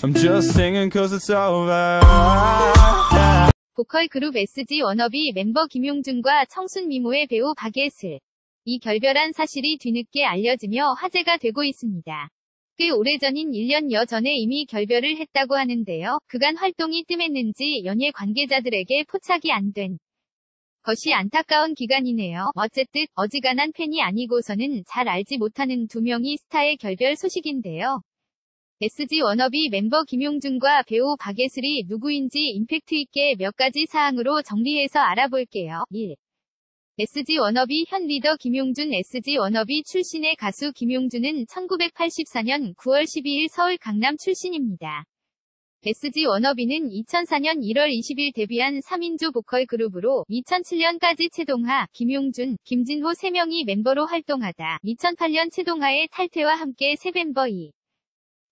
I'm just singing cause it's over. 보컬 그룹 SG 워너비 멤버 김용준과 청순 미모의 배우 박예슬. 이 결별한 사실이 뒤늦게 알려지며 화제가 되고 있습니다. 꽤 오래전인 1년여 전에 이미 결별을 했다고 하는데요. 그간 활동이 뜸했는지 연예 관계자들에게 포착이 안 된 것이 안타까운 기간이네요. 어쨌든 어지간한 팬이 아니고서는 잘 알지 못하는 두 명의 스타의 결별 소식인데요. SG 워너비 멤버 김용준과 배우 박예슬이 누구인지 임팩트 있게 몇 가지 사항으로 정리해서 알아볼게요. 1. SG 워너비 현 리더 김용준. SG 워너비 출신의 가수 김용준은 1984년 9월 12일 서울 강남 출신입니다. SG 워너비는 2004년 1월 20일 데뷔한 3인조 보컬 그룹으로 2007년까지 최동하, 김용준, 김진호 3명이 멤버로 활동하다 2008년 최동하의 탈퇴와 함께 새 멤버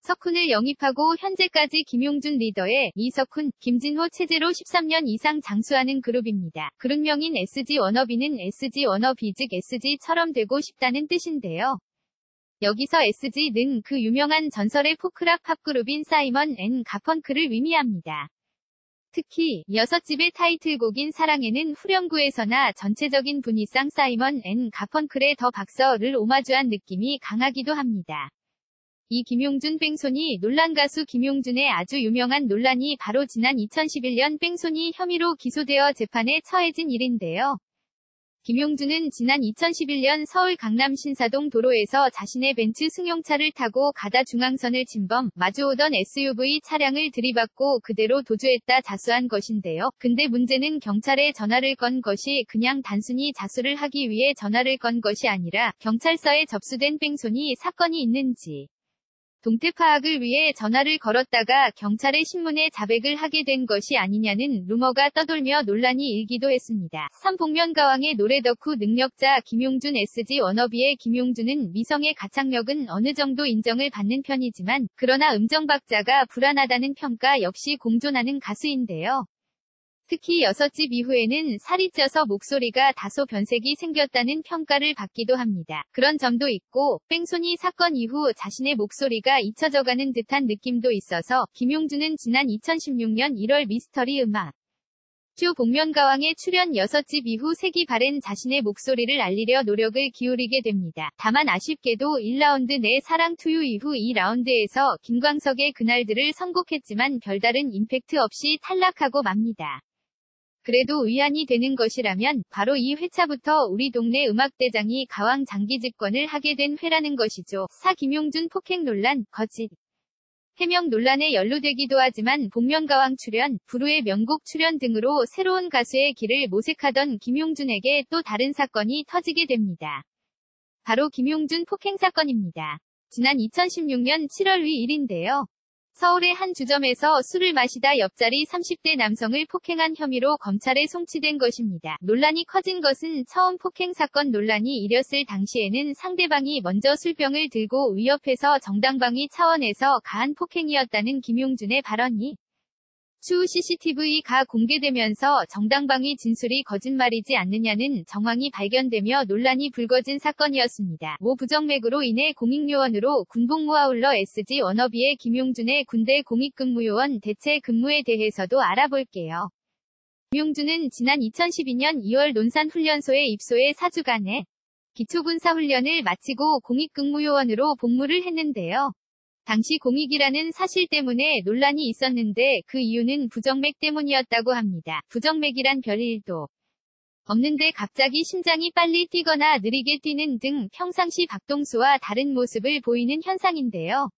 석훈을 영입하고 현재까지 김용준 리더의 이석훈, 김진호 체제로 13년 이상 장수하는 그룹입니다. 그룹명인 SG 워너비는 SG 워너비 즉 SG처럼 되고 싶다는 뜻인데요. 여기서 SG는 그 유명한 전설의 포크락 팝그룹인 사이먼 앤 가펑크를 의미합니다. 특히 6집의 타이틀곡인 사랑에는 후렴구에서나 전체적인 분위상 사이먼 앤 가펑클의 더 박서를 오마주한 느낌이 강하기도 합니다. 이 김용준 뺑소니 논란. 가수 김용준의 아주 유명한 논란이 바로 지난 2011년 뺑소니 혐의로 기소되어 재판에 처해진 일인데요. 김용준은 지난 2011년 서울 강남 신사동 도로에서 자신의 벤츠 승용차를 타고 가다 중앙선을 침범, 마주오던 SUV 차량을 들이받고 그대로 도주했다 자수한 것인데요. 근데 문제는 경찰에 전화를 건 것이 그냥 단순히 자수를 하기 위해 전화를 건 것이 아니라 경찰서에 접수된 뺑소니 사건이 있는지 동태 파악을 위해 전화를 걸었다가 경찰의 신문에 자백을 하게 된 것이 아니냐는 루머가 떠돌며 논란이 일기도 했습니다. 3. 복면가왕의 노래 덕후 능력자 김용준. SG 워너비의 김용준은 미성의 가창력은 어느 정도 인정을 받는 편이지만 그러나 음정박자가 불안하다는 평가 역시 공존하는 가수인데요. 특히 6집 이후에는 살이 쪄서 목소리가 다소 변색이 생겼다는 평가를 받기도 합니다. 그런 점도 있고 뺑소니 사건 이후 자신의 목소리가 잊혀져가는 듯한 느낌도 있어서 김용준은 지난 2016년 1월 미스터리 음악 쇼 복면가왕에 출연 6집 이후 색이 바랜 자신의 목소리를 알리려 노력을 기울이게 됩니다. 다만 아쉽게도 1라운드 내 사랑 투유 이후 2라운드에서 김광석의 그날들을 선곡했지만 별다른 임팩트 없이 탈락하고 맙니다. 그래도 의안이 되는 것이라면 바로 이 회차부터 우리 동네 음악대장이 가왕 장기 집권을 하게 된 회라는 것이죠. 4. 김용준 폭행 논란, 거짓 해명 논란에 연루되기도 하지만 복면가왕 출연, 부르의 명곡 출연 등으로 새로운 가수의 길을 모색하던 김용준에게 또 다른 사건이 터지게 됩니다. 바로 김용준 폭행 사건입니다. 지난 2016년 7월 2일인데요. 서울의 한 주점에서 술을 마시다 옆자리 30대 남성을 폭행한 혐의로 검찰에 송치된 것입니다. 논란이 커진 것은 처음 폭행 사건 논란이 일었을 당시에는 상대방이 먼저 술병을 들고 위협해서 정당방위 차원에서 가한 폭행이었다는 김용준의 발언이 추후 CCTV가 공개되면서 정당방위 진술이 거짓말이지 않느냐는 정황이 발견되며 논란이 불거진 사건이었습니다. 모 부정맥으로 인해 공익요원으로 군복무와 아울러 SG 워너비의 김용준의 군대 공익근무요원 대체 근무에 대해서도 알아볼게요. 김용준은 지난 2012년 2월 논산훈련소에 입소해 4주간의 기초군사훈련을 마치고 공익근무요원으로 복무를 했는데요. 당시 공익이라는 사실 때문에 논란이 있었는데 그 이유는 부정맥 때문이었다고 합니다. 부정맥이란 별일도 없는데 갑자기 심장이 빨리 뛰거나 느리게 뛰는 등 평상시 박동수와 다른 모습을 보이는 현상인데요.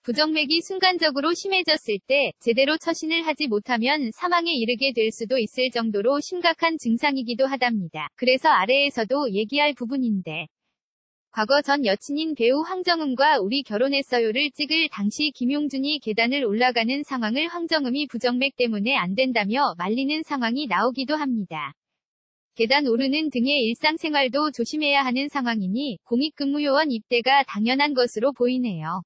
부정맥이 순간적으로 심해졌을 때 제대로 처신을 하지 못하면 사망에 이르게 될 수도 있을 정도로 심각한 증상이기도 하답니다. 그래서 아래에서도 얘기할 부분인데 과거 전 여친인 배우 황정음과 우리 결혼했어요를 찍을 당시 김용준이 계단을 올라가는 상황을 황정음이 부정맥 때문에 안 된다며 말리는 상황이 나오기도 합니다. 계단 오르는 등의 일상생활도 조심해야 하는 상황이니 공익근무요원 입대가 당연한 것으로 보이네요.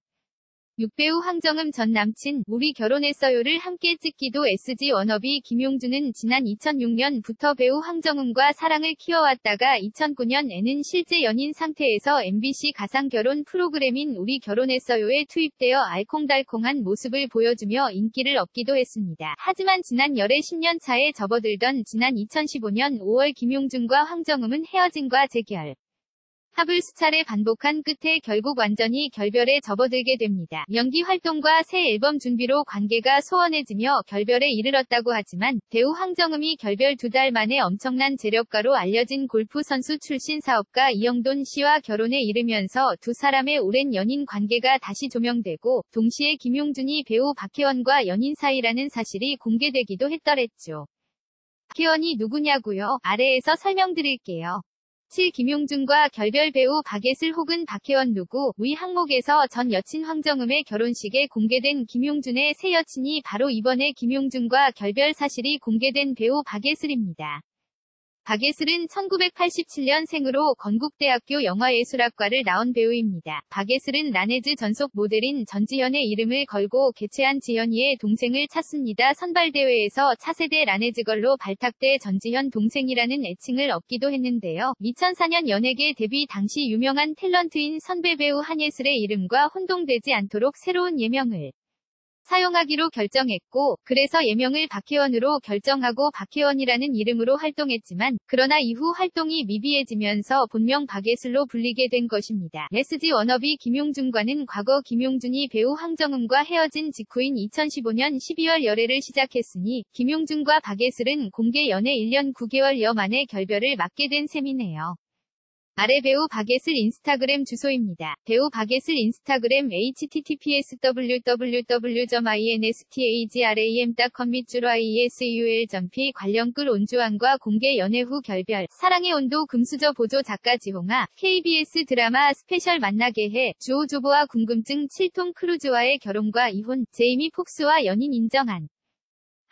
육배우 황정음 전 남친, 우리 결혼했어요를 함께 찍기도 SG 워너비 김용준은 지난 2006년부터 배우 황정음과 사랑을 키워왔다가 2009년에는 실제 연인 상태에서 MBC 가상결혼 프로그램인 우리 결혼했어요에 투입되어 알콩달콩한 모습을 보여주며 인기를 얻기도 했습니다. 하지만 지난 열애 10년 차에 접어들던 지난 2015년 5월 김용준과 황정음은 헤어짐과 재결 합을 수차례 반복한 끝에 결국 완전히 결별에 접어들게 됩니다. 연기 활동과 새 앨범 준비로 관계가 소원해지며 결별에 이르렀다고 하지만 배우 황정음이 결별 2달 만에 엄청난 재력가로 알려진 골프 선수 출신 사업가 이영돈 씨와 결혼에 이르면서 두 사람의 오랜 연인 관계가 다시 조명되고 동시에 김용준이 배우 박혜원과 연인 사이라는 사실이 공개되기도 했더랬죠. 박혜원이 누구냐고요? 아래에서 설명드릴게요. 7. 김용준과 결별 배우 박예슬 혹은 박혜원 누구? 위 항목에서 전 여친 황정음의 결혼식에 공개된 김용준의 새 여친이 바로 이번에 김용준과 결별 사실이 공개된 배우 박예슬입니다. 박예슬은 1987년생으로 건국대학교 영화예술학과를 나온 배우입니다. 박예슬은 라네즈 전속 모델인 전지현의 이름을 걸고 개최한 지현이의 동생을 찾습니다. 선발대회에서 차세대 라네즈걸로 발탁돼 전지현 동생이라는 애칭을 얻기도 했는데요. 2004년 연예계 데뷔 당시 유명한 탤런트인 선배 배우 한예슬의 이름과 혼동되지 않도록 새로운 예명을 사용하기로 결정했고, 그래서 예명을 박혜원으로 결정하고 박혜원이라는 이름으로 활동했지만, 그러나 이후 활동이 미비해지면서 본명 박예슬로 불리게 된 것입니다. SG 워너비 김용준과는 과거 김용준이 배우 황정음과 헤어진 직후인 2015년 12월 열애를 시작했으니, 김용준과 박예슬은 공개 연애 1년 9개월여 만에 결별을 맞게 된 셈이네요. 아래 배우 박예슬 인스타그램 주소입니다. 배우 박예슬 인스타그램 https://www.instagram.com 및 주로 IESUL.p 관련 글 온주환과 공개 연애 후 결별, 사랑의 온도 금수저 보조 작가 지홍아, KBS 드라마 스페셜 만나게 해, 주호 조보아 궁금증 7톰 크루즈와의 결혼과 이혼, 제이미 폭스와 연인 인정한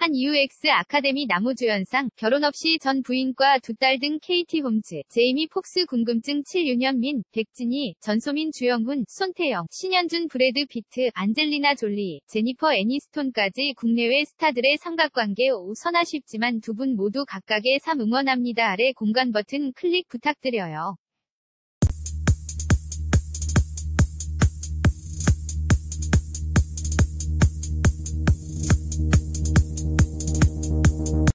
한 UX 아카데미 나무주연상, 결혼 없이 전 부인과 두 딸 등 KT홈즈, 제이미 폭스 궁금증 7 윤현민, 백진희, 전소민 주영훈, 손태영, 신현준 브래드 피트, 안젤리나 졸리, 제니퍼 애니스톤까지 국내외 스타들의 삼각관계 우선하쉽지만 두 분 모두 각각의 삶 응원합니다. 아래 공간 버튼 클릭 부탁드려요.